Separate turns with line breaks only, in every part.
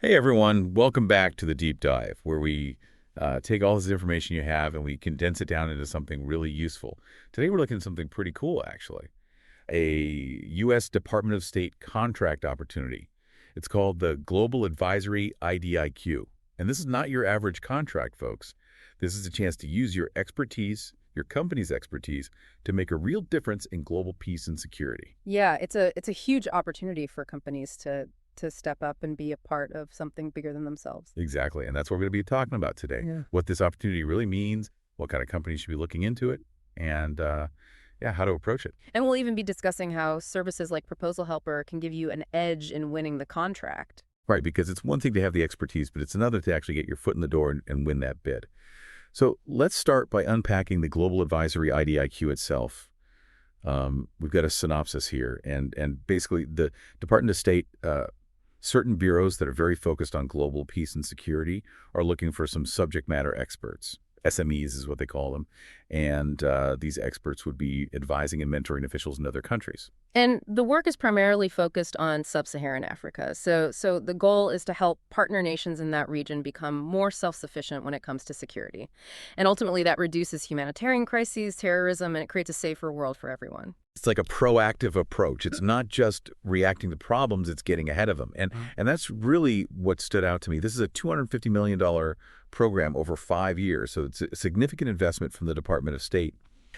Hey everyone, welcome back to the deep dive where we take all this information you have and we condense it down into something really useful. Today we're looking at something pretty cool actually, a U.S. Department of State contract opportunity. It's called the Global Advisory IDIQ. And this is not your average contract, folks. This is a chance to use your expertise, your company's expertise, to make a real difference in global peace and security.
Yeah, it's a huge opportunity for companies to step up and be a part of something bigger than themselves.
Exactly, and that's what we're going to be talking about today.
Yeah.
What this opportunity really means, what kind of companies should be looking into it, and yeah, how to approach it.
And we'll even be discussing how services like Proposal Helper can give you an edge in winning the contract.
Right, because it's one thing to have the expertise, but it's another to actually get your foot in the door and win that bid. So let's start by unpacking the Global Advisory IDIQ itself. We've got a synopsis here, and basically the Department of State, certain bureaus that are very focused on global peace and security are looking for some subject matter experts. SMEs is what they call them. And these experts would be advising and mentoring officials in other countries.
And the work is primarily focused on sub-Saharan Africa. So the goal is to help partner nations in that region become more self-sufficient when it comes to security. And ultimately that reduces humanitarian crises, terrorism, and it creates a safer world for everyone.
It's like a proactive approach. It's not just reacting to problems, it's getting ahead of them. And that's really what stood out to me. This is a $250 million program over 5 years, so it's a significant investment from the Department of State.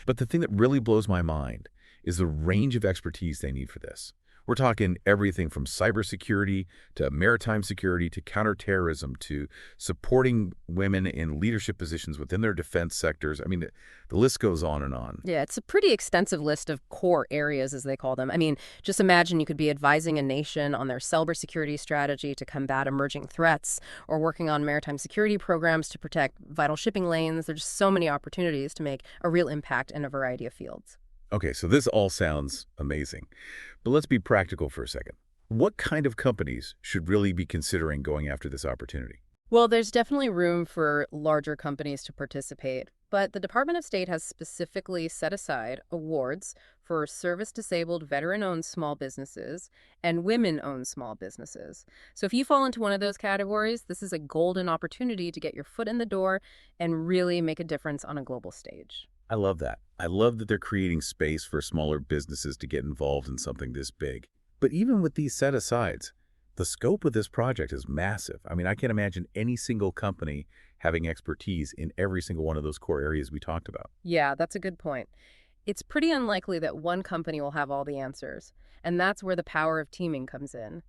But the thing that really blows my mind is the range of expertise they need for this. We're talking everything from cybersecurity to maritime security to counterterrorism to supporting women in leadership positions within their defense sectors. I mean, the list goes on and on.
Yeah, it's a pretty extensive list of core areas, as they call them. I mean, just imagine you could be advising a nation on their cybersecurity strategy to combat emerging threats, or working on maritime security programs to protect vital shipping lanes. There's so many opportunities to make a real impact in a variety of fields.
Okay, so this all sounds amazing. But let's be practical for a second. What kind of companies should really be considering going after this opportunity?
Well, there's definitely room for larger companies to participate, but the Department of State has specifically set aside awards for service-disabled veteran-owned small businesses and women-owned small businesses. So if you fall into one of those categories, this is a golden opportunity to get your foot in the door and really make a difference on a global stage.
I love that. I love that they're creating space for smaller businesses to get involved in something this big. But even with these set-asides, the scope of this project is massive. I mean, I can't imagine any single company having expertise in every single one of those core areas we talked about.
Yeah, that's a good point. It's pretty unlikely that one company will have all the answers, and that's where the power of teaming comes in.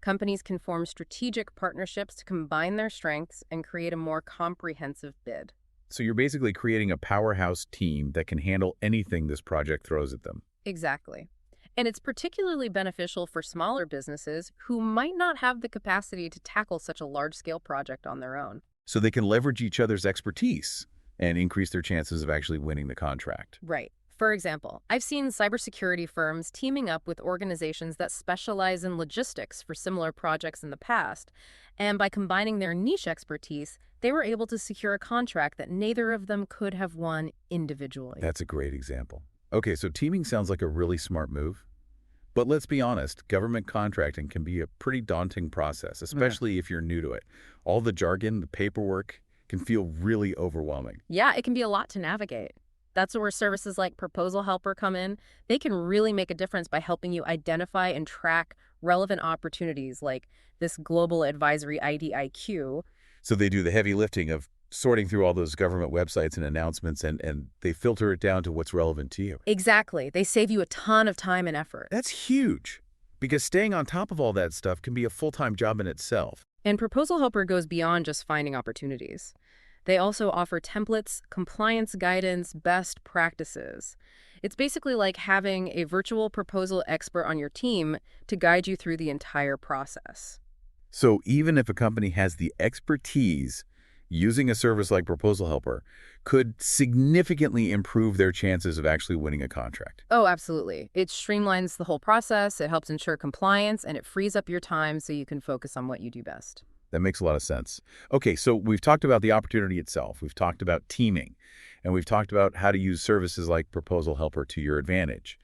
Companies can form strategic partnerships to combine their strengths and create a more comprehensive bid.
So you're basically creating a powerhouse team that can handle anything this project throws at them.
Exactly. And it's particularly beneficial for smaller businesses who might not have the capacity to tackle such a large-scale project on their own.
So they can leverage each other's expertise and increase their chances of actually winning the contract.
Right. For example, I've seen cybersecurity firms teaming up with organizations that specialize in logistics for similar projects in the past, and by combining their niche expertise, they were able to secure a contract that neither of them could have won individually.
That's a great example. Okay, so teaming sounds like a really smart move. But let's be honest, government contracting can be a pretty daunting process, especially if you're new to it. All the jargon, the paperwork can feel really overwhelming.
Yeah, it can be a lot to navigate. That's where services like Proposal Helper come in. They can really make a difference by helping you identify and track relevant opportunities like this Global Advisory IDIQ.
So they do the heavy lifting of sorting through all those government websites and announcements, and they filter it down to what's relevant to you.
Exactly. They save you a ton of time and effort.
That's huge, because staying on top of all that stuff can be a full-time job in itself.
And Proposal Helper goes beyond just finding opportunities. They also offer templates, compliance guidance, best practices. It's basically like having a virtual proposal expert on your team to guide you through the entire process.
So even if a company has the expertise, using a service like Proposal Helper could significantly improve their chances of actually winning a contract.
Oh, absolutely. It streamlines the whole process, it helps ensure compliance, and it frees up your time so you can focus on what you do best.
That makes a lot of sense. Okay, so we've talked about the opportunity itself. We've talked about teaming, and we've talked about how to use services like Proposal Helper to your advantage.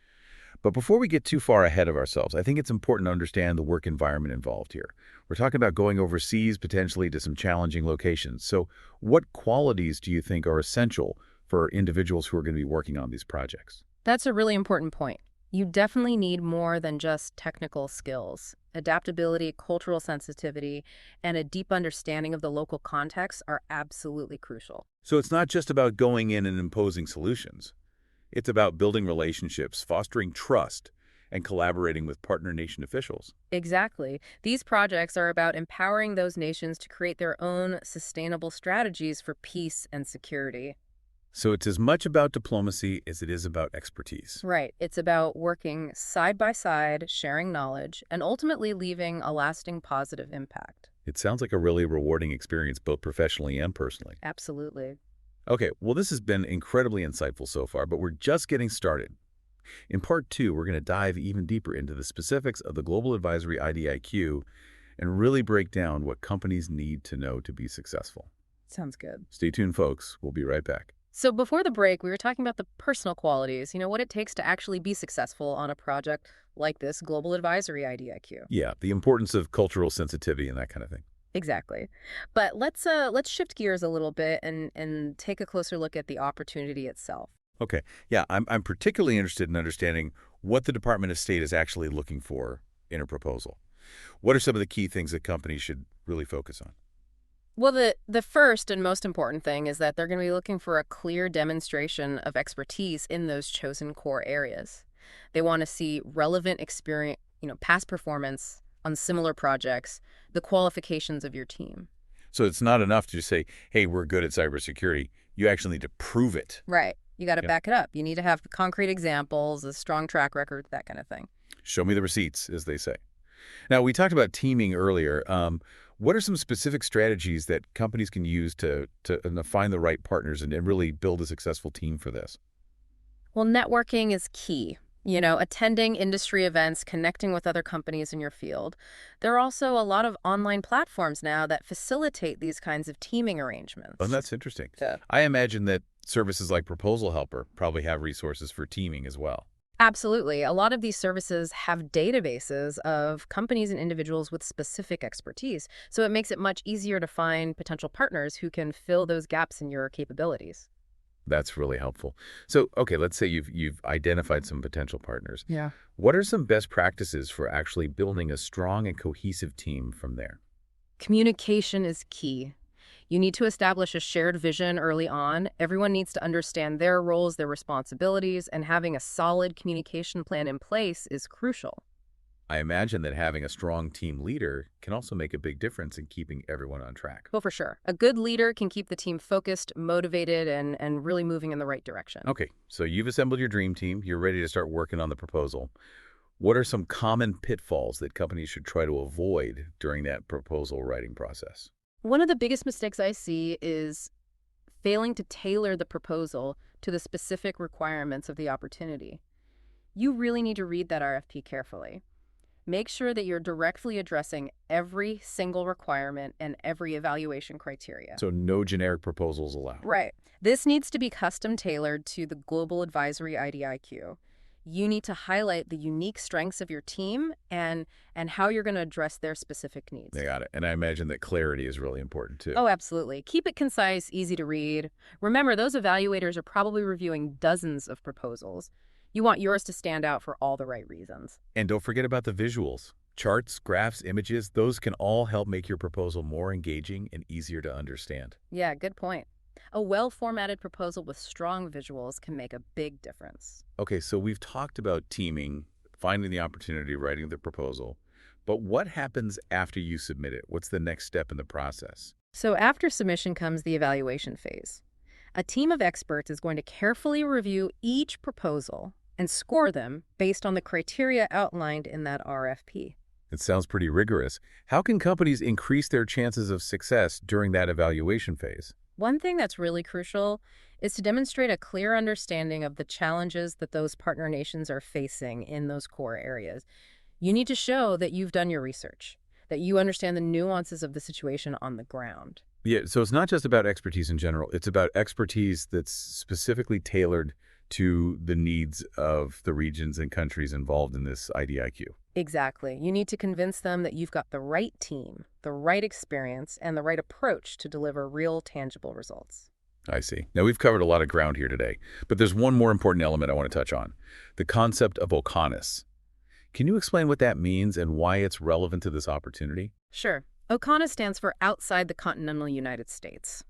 But before we get too far ahead of ourselves, I think it's important to understand the work environment involved here. We're talking about going overseas, potentially to some challenging locations. So what qualities do you think are essential for individuals who are going to be working on these projects?
That's a really important point. You definitely need more than just technical skills. Adaptability, cultural sensitivity, and a deep understanding of the local context are absolutely crucial.
So it's not just about going in and imposing solutions. It's about building relationships, fostering trust, and collaborating with partner nation officials.
Exactly. These projects are about empowering those nations to create their own sustainable strategies for peace and security.
So it's as much about diplomacy as it is about expertise.
Right. It's about working side by side, sharing knowledge, and ultimately leaving a lasting positive impact.
It sounds like a really rewarding experience, both professionally and personally.
Absolutely.
Okay, well, this has been incredibly insightful so far, but we're just getting started. In part two, we're going to dive even deeper into the specifics of the Global Advisory IDIQ and really break down what companies need to know to be successful.
Sounds good.
Stay tuned, folks. We'll be right back.
So before the break, we were talking about the personal qualities, what it takes to actually be successful on a project like this Global Advisory IDIQ.
Yeah, the importance of cultural sensitivity and that kind of thing.
Exactly. But let's shift gears a little bit and take a closer look at the opportunity itself.
Okay, yeah, I'm particularly interested in understanding what the Department of State is actually looking for in a proposal. What are some of the key things that companies should really focus on?
Well, the first and most important thing is that they're going to be looking for a clear demonstration of expertise in those chosen core areas. They want to see relevant experience, past performance on similar projects, the qualifications of your team.
So it's not enough to just say, hey, we're good at cybersecurity. You actually need to prove it.
Right. You got to
Yeah.
back it up. You need to have concrete examples, a strong track record, that kind of thing.
Show me the receipts, as they say. Now, we talked about teaming earlier. What are some specific strategies that companies can use to find the right partners and really build a successful team for this?
Well, networking is key. Attending industry events, connecting with other companies in your field. There are also a lot of online platforms now that facilitate these kinds of teaming arrangements.
Oh, that's interesting.
Yeah.
I imagine that services like ProposalHelper probably have resources for teaming as well.
Absolutely. A lot of these services have databases of companies and individuals with specific expertise, so it makes it much easier to find potential partners who can fill those gaps in your capabilities.
That's really helpful. So, okay, let's say you've identified some potential partners.
Yeah.
What are some best practices for actually building a strong and cohesive team from there?
Communication is key. You need to establish a shared vision early on. Everyone needs to understand their roles, their responsibilities, and having a solid communication plan in place is crucial.
I imagine that having a strong team leader can also make a big difference in keeping everyone on track.
Well, for sure. A good leader can keep the team focused, motivated, and really moving in the right direction.
Okay, so you've assembled your dream team. You're ready to start working on the proposal. What are some common pitfalls that companies should try to avoid during that proposal writing process?
One of the biggest mistakes I see is failing to tailor the proposal to the specific requirements of the opportunity. You really need to read that RFP carefully. Make sure that you're directly addressing every single requirement and every evaluation criteria.
So no generic proposals allowed.
Right. This needs to be custom tailored to the Global Advisory IDIQ. You need to highlight the unique strengths of your team and how you're going to address their specific needs.
I got it. And I imagine that clarity is really important too.
Oh, absolutely. Keep it concise, easy to read. Remember, those evaluators are probably reviewing dozens of proposals. You want yours to stand out for all the right reasons.
And don't forget about the visuals. Charts, graphs, images, those can all help make your proposal more engaging and easier to understand.
Yeah, good point. A well-formatted proposal with strong visuals can make a big difference.
Okay, so we've talked about teaming, finding the opportunity, writing the proposal. But what happens after you submit it? What's the next step in the process?
So after submission comes the evaluation phase. A team of experts is going to carefully review each proposal and score them based on the criteria outlined in that RFP.
It sounds pretty rigorous. How can companies increase their chances of success during that evaluation phase?
One thing that's really crucial is to demonstrate a clear understanding of the challenges that those partner nations are facing in those core areas. You need to show that you've done your research, that you understand the nuances of the situation on the ground.
Yeah, so it's not just about expertise in general. It's about expertise that's specifically tailored to the needs of the regions and countries involved in this IDIQ.
Exactly. You need to convince them that you've got the right team, the right experience, and the right approach to deliver real, tangible results.
I see. Now, we've covered a lot of ground here today, but there's one more important element I want to touch on, the concept of OCONUS. Can you explain what that means and why it's relevant to this opportunity?
Sure. OCONUS stands for Outside the Continental United States.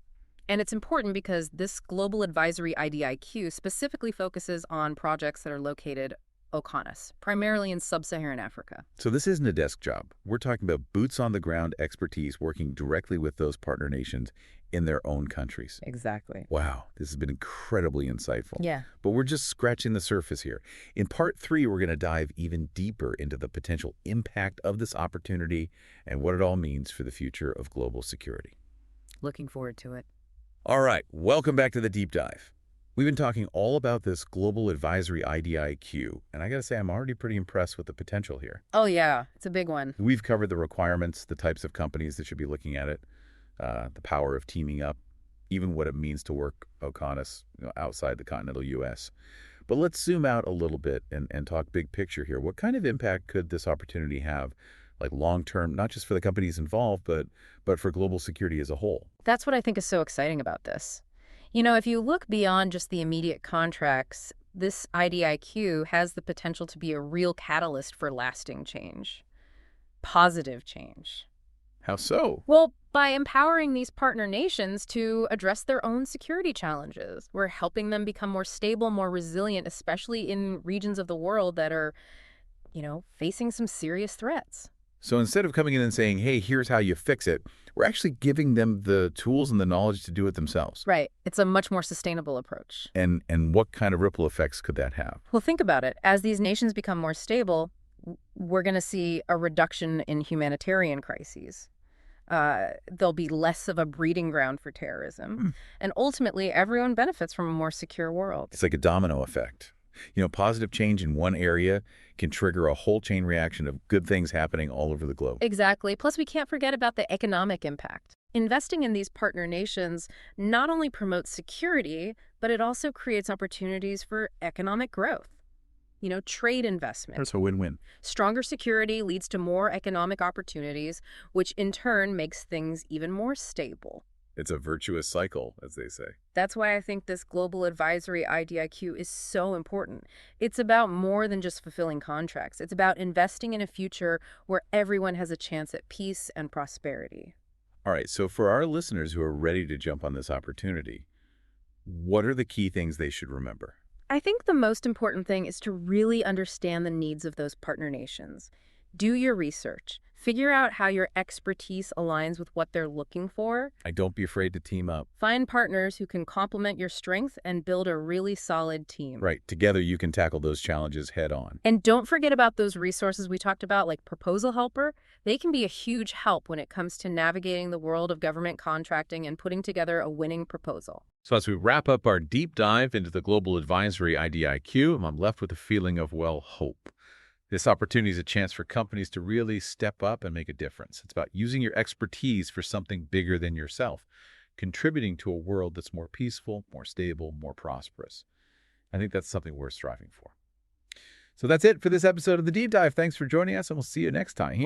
And it's important because this Global Advisory IDIQ specifically focuses on projects that are located OCONUS, primarily in sub-Saharan Africa.
So this isn't a desk job. We're talking about boots-on-the-ground expertise working directly with those partner nations in their own countries.
Exactly.
Wow, this has been incredibly insightful.
Yeah.
But we're just scratching the surface here. In part 3, we're going to dive even deeper into the potential impact of this opportunity and what it all means for the future of global security.
Looking forward to it.
All right, welcome back to the Deep Dive. We've been talking all about this Global Advisory IDIQ, and I got to say I'm already pretty impressed with the potential here.
Oh, yeah. It's a big one.
We've covered the requirements, the types of companies that should be looking at it, the power of teaming up, even what it means to work OCONUS outside the continental U.S. But let's zoom out a little bit and talk big picture here. What kind of impact could this opportunity have, like long-term, not just for the companies involved, but for global security as a whole?
That's what I think is so exciting about this. You know, if you look beyond just the immediate contracts, this IDIQ has the potential to be a real catalyst for lasting change, positive change.
How so?
Well, by empowering these partner nations to address their own security challenges. We're helping them become more stable, more resilient, especially in regions of the world that are, facing some serious threats.
So instead of coming in and saying, hey, here's how you fix it, we're actually giving them the tools and the knowledge to do it themselves.
Right. It's a much more sustainable approach.
And what kind of ripple effects could that have?
Well, think about it. As these nations become more stable, we're going to see a reduction in humanitarian crises. There'll be less of a breeding ground for terrorism. And ultimately, everyone benefits from a more secure world.
It's like a domino effect. Positive change in one area can trigger a whole chain reaction of good things happening all over the globe.
Exactly. Plus, we can't forget about the economic impact. Investing in these partner nations not only promotes security, but it also creates opportunities for economic growth. Trade investment.
That's a win-win.
Stronger security leads to more economic opportunities, which in turn makes things even more stable.
It's a virtuous cycle, as they say.
That's why I think this Global Advisory IDIQ is so important. It's about more than just fulfilling contracts. It's about investing in a future where everyone has a chance at peace and prosperity.
All right, so for our listeners who are ready to jump on this opportunity, what are the key things they should remember?
I think the most important thing is to really understand the needs of those partner nations. Do your research. Figure out how your expertise aligns with what they're looking for.
Don't be afraid to team up.
Find partners who can complement your strength and build a really solid team.
Right. Together you can tackle those challenges head on.
And don't forget about those resources we talked about, like ProposalHelper. They can be a huge help when it comes to navigating the world of government contracting and putting together a winning proposal.
So as we wrap up our deep dive into the Global Advisory IDIQ, I'm left with a feeling of, hope. This opportunity is a chance for companies to really step up and make a difference. It's about using your expertise for something bigger than yourself, contributing to a world that's more peaceful, more stable, more prosperous. I think that's something worth striving for. So that's it for this episode of The Deep Dive. Thanks for joining us, and we'll see you next time.